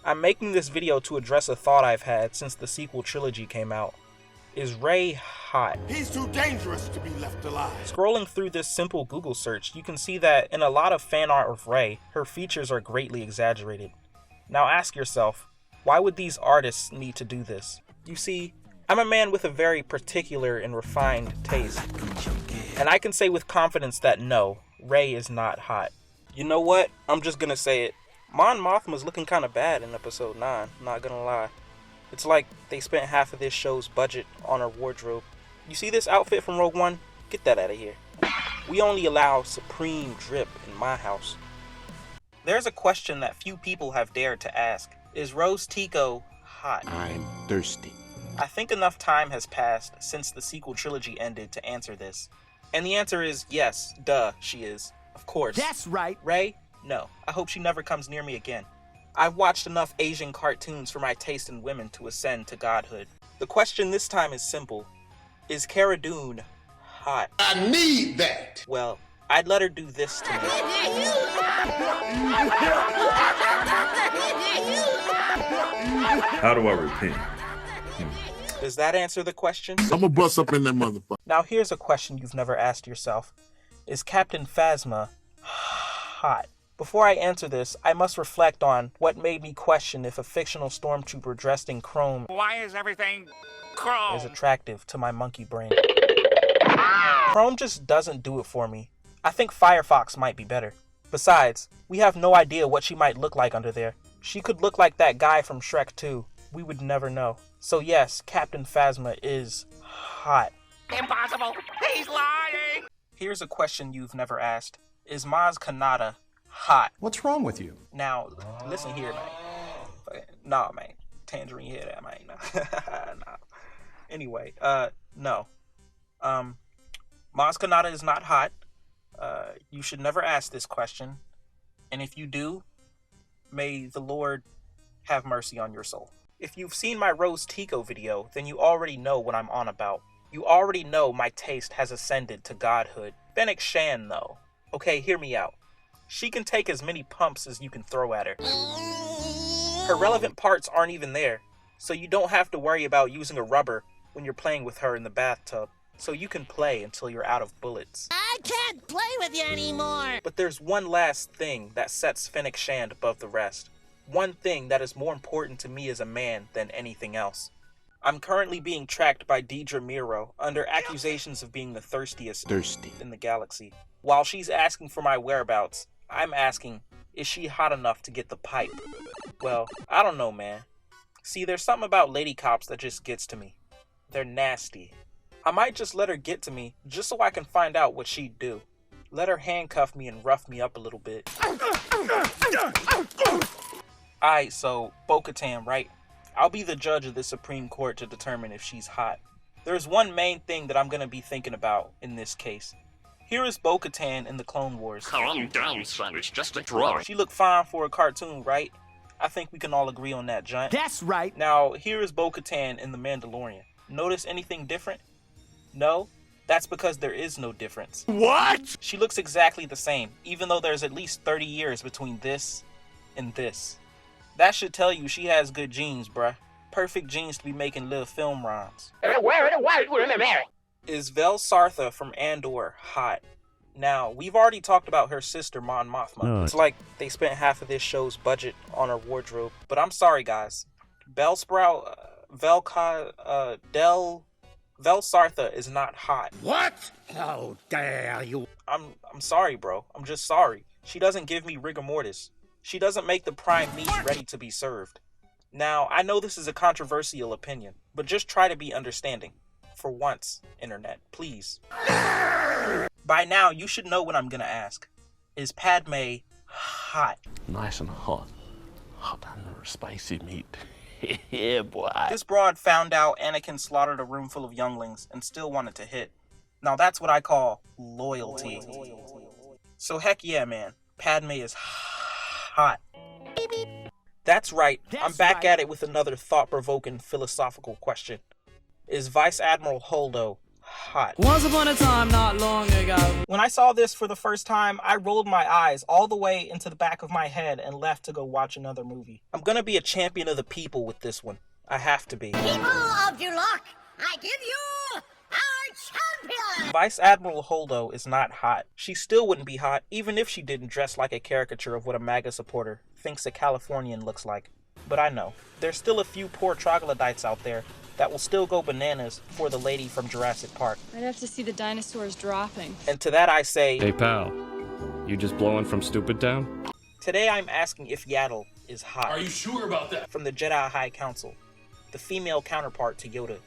I'm making this video to address a thought I've had since the sequel trilogy came out. Is Rey hot? He's too dangerous to be left alive. Scrolling through this simple Google search, you can see that in a lot of fan art of Rey, her features are greatly exaggerated. Now ask yourself, why would these artists need to do this? You see, I'm a man with a very particular and refined taste, and I can say with confidence that no, Rey is not hot. You know what? I'm just gonna say it. Mon Mothma's looking kinda bad in episode 9, not gonna lie. It's like they spent half of this show's budget on her wardrobe. You see this outfit from Rogue One? Get that out of here. We only allow supreme drip in my house. There's a question that few people have dared to ask. Is Rose Tico hot? I'm thirsty. I think enough time has passed since the sequel trilogy ended to answer this. And the answer is yes, duh, she is. Of course. That's right. Rey? No. I hope she never comes near me again. I've watched enough Asian cartoons for my taste in women to ascend to godhood. The question this time is simple. Is Cara Dune hot? I need that. Well, I'd let her do this to me. How do I repent? Does that answer the question? I'ma bust up in that motherfucker. Now here's a question you've never asked yourself. Is Captain Phasma hot? Before I answer this, I must reflect on what made me question if a fictional stormtrooper dressed in chrome Why is everything chrome? is attractive to my monkey brain. Chrome just doesn't do it for me. I think Firefox might be better. Besides, we have no idea what she might look like under there. She could look like that guy from Shrek 2. We would never know. So yes, Captain Phasma is hot. Impossible! He's lying! Here's a question you've never asked. Is Maz Kanata hot? What's wrong with you? Now, listen here, man. Nah, man. Tangerine hear that, man. Nah. Anyway, no. Maz Kanata is not hot. You should never ask this question. And if you do, may the Lord have mercy on your soul. If you've seen my Rose Tico video, then you already know what I'm on about. You already know my taste has ascended to godhood. Fennec Shan, though. Okay, hear me out. She can take as many pumps as you can throw at her. Her relevant parts aren't even there, so you don't have to worry about using a rubber when you're playing with her in the bathtub. So you can play until you're out of bullets. I can't play with you anymore! But there's one last thing that sets Fennec Shand above the rest. One thing that is more important to me as a man than anything else. I'm currently being tracked by Deidre Miro under accusations of being the thirstiest in the galaxy. While she's asking for my whereabouts, I'm asking, is she hot enough to get the pipe? Well, I don't know, man. See, there's something about lady cops that just gets to me. They're nasty. I might just let her get to me, just so I can find out what she'd do. Let her handcuff me and rough me up a little bit. Alright, so, Bo Katan, right? I'll be the judge of the Supreme Court to determine if she's hot. There's one main thing that I'm gonna be thinking about in this case. Here is Bo Katan in the Clone Wars. Calm down, son. It's just a drawing. She looked fine for a cartoon, right? I think we can all agree on that, Giant. That's right. Now, here is Bo Katan in the Mandalorian. Notice anything different? No? That's because there is no difference. What? She looks exactly the same, even though there's at least 30 years between this and this. That should tell you she has good genes, bruh. Perfect genes to be making little film rhymes. Is Vel Sartha from Andor hot? Now, we've already talked about her sister, Mon Mothma. It's like they spent half of this show's budget on her wardrobe. But I'm sorry, guys. Vel Sartha is not hot. What? How dare you? I'm sorry, bro. I'm just sorry. She doesn't give me rigor mortis. She doesn't make the prime meat ready to be served. Now, I know this is a controversial opinion, but just try to be understanding. For once, internet, please. By now, you should know what I'm gonna ask. Is Padme hot? Nice and hot. Hot and spicy meat. Yeah, boy. This broad found out Anakin slaughtered a room full of younglings and still wanted to hit. Now that's what I call loyalty. So heck yeah, man. Padme is hot. That's right. I'm back at it with another thought-provoking philosophical question. Is Vice Admiral Holdo hot. Once upon a time not long ago. When I saw this for the first time, I rolled my eyes all the way into the back of my head and left to go watch another movie. I'm gonna be a champion of the people with this one. I have to be. People of Duloc, I give you our champion! Vice Admiral Holdo is not hot. She still wouldn't be hot even if she didn't dress like a caricature of what a MAGA supporter thinks a Californian looks like. But I know, there's still a few poor troglodytes out there that will still go bananas for the lady from Jurassic Park. I'd have to see the dinosaurs dropping. And to that I say, Hey pal, you just blowing from Stupid Town? today I'm asking if Yaddle is hot. Are you sure about that? From the Jedi High Council, the female counterpart to Yoda.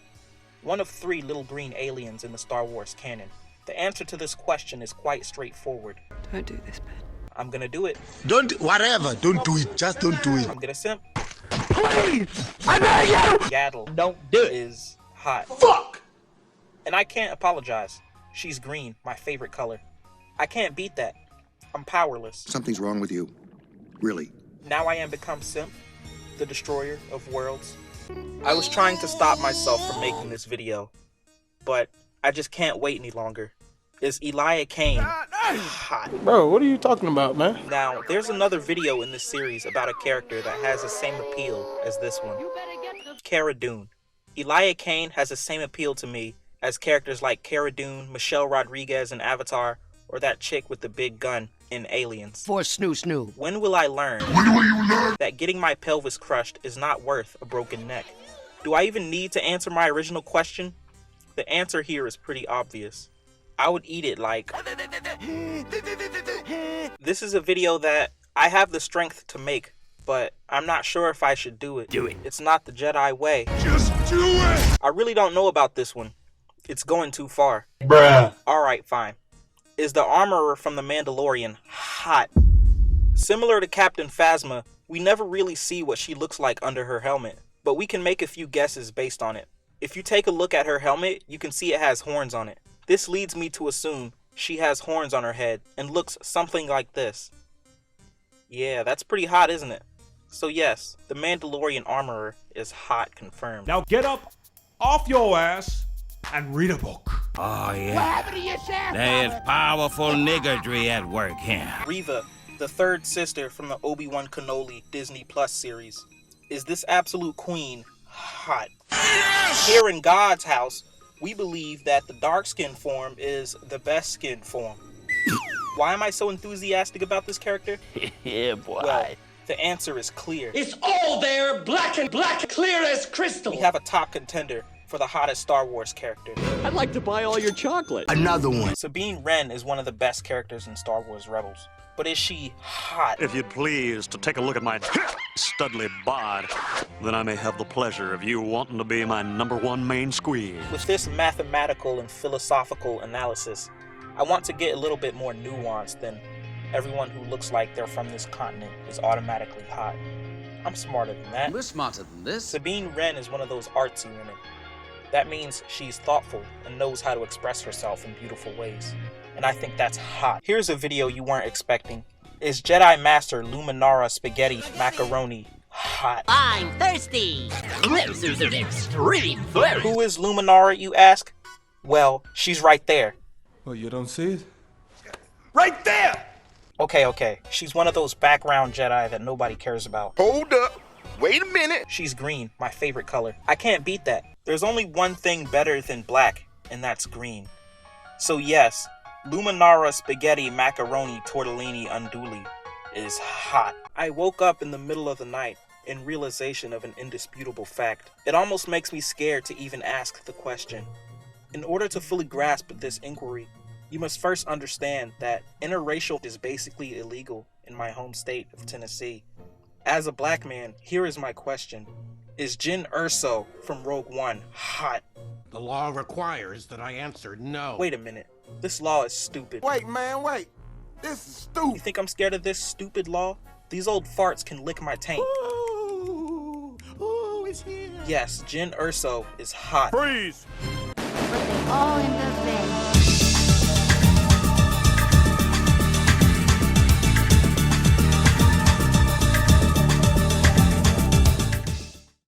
One of 3 little green aliens in the Star Wars canon. The answer to this question is quite straightforward. Don't do this, Ben. I'm gonna do it. Don't do it. Just don't do it. I'm gonna simp. Please, I beg you. Yaddle Don't do it. is hot. Fuck. And I can't apologize. She's green, my favorite color. I can't beat that. I'm powerless. Something's wrong with you. Really. Now I am become Simp, the destroyer of worlds. I was trying to stop myself from making this video, but I just can't wait any longer. Is Elia Kane hot? Bro, what are you talking about, man? Now, there's another video in this series about a character that has the same appeal as this one. Cara Dune. Elia Kane has the same appeal to me as characters like Cara Dune, Michelle Rodriguez in Avatar, or that chick with the big gun in Aliens. For snoo. When will I learn that getting my pelvis crushed is not worth a broken neck? Do I even need to answer my original question? The answer here is pretty obvious. I would eat it like... This is a video that I have the strength to make, but I'm not sure if I should do it. Do it. It's not the Jedi way. Just do it. I really don't know about this one. It's going too far. Bruh. Alright, fine. Is the Armorer from the Mandalorian hot? Similar to Captain Phasma, we never really see what she looks like under her helmet, but we can make a few guesses based on it. If you take a look at her helmet, you can see it has horns on it. This leads me to assume she has horns on her head and looks something like this. Yeah, that's pretty hot, isn't it? So yes, the Mandalorian Armorer is hot, confirmed. Now get up off your ass and read a book. Oh, yeah. There's powerful niggardry at work here. Reva, the third sister from the Obi-Wan Kenobi Disney Plus series. Is this absolute queen hot? Yes! Here in God's house, we believe that the dark skin form is the best skin form. Why am I so enthusiastic about this character? Yeah, boy. Well, the answer is clear. It's all there, black, clear as crystal. We have a top contender for the hottest Star Wars character. I'd like to buy all your chocolate. Another one. Sabine Wren is one of the best characters in Star Wars Rebels. But is she hot? If you'd please to take a look at my studly bod, then I may have the pleasure of you wanting to be my #1 main squeeze. With this mathematical and philosophical analysis, I want to get a little bit more nuanced than everyone who looks like they're from this continent is automatically hot. I'm smarter than that. We're smarter than this. Sabine Wren is one of those artsy women. That means she's thoughtful and knows how to express herself in beautiful ways. And I think that's hot. Here's a video you weren't expecting. Is Jedi Master Luminara Spaghetti Macaroni hot? I'm thirsty. This is an extreme thirst. Who is Luminara, you ask? Well, she's right there. Well, you don't see it? Right there. Okay. She's one of those background Jedi that nobody cares about. Hold up. Wait a minute. She's green, my favorite color. I can't beat that. There's only one thing better than black, and that's green. So yes, Luminara Spaghetti Macaroni Tortellini Unduli is hot. I woke up in the middle of the night in realization of an indisputable fact. It almost makes me scared to even ask the question. In order to fully grasp this inquiry, you must first understand that interracial is basically illegal in my home state of Tennessee. As a black man, here is my question. Is Jyn Erso from Rogue One hot? The law requires that I answer no. Wait a minute. This law is stupid. Wait, man, wait. This is You stupid. think I'm scared of this stupid law? These old farts can lick my taint. Ooh, it's here. Yes, Jyn Erso is hot. Freeze! All in the bed.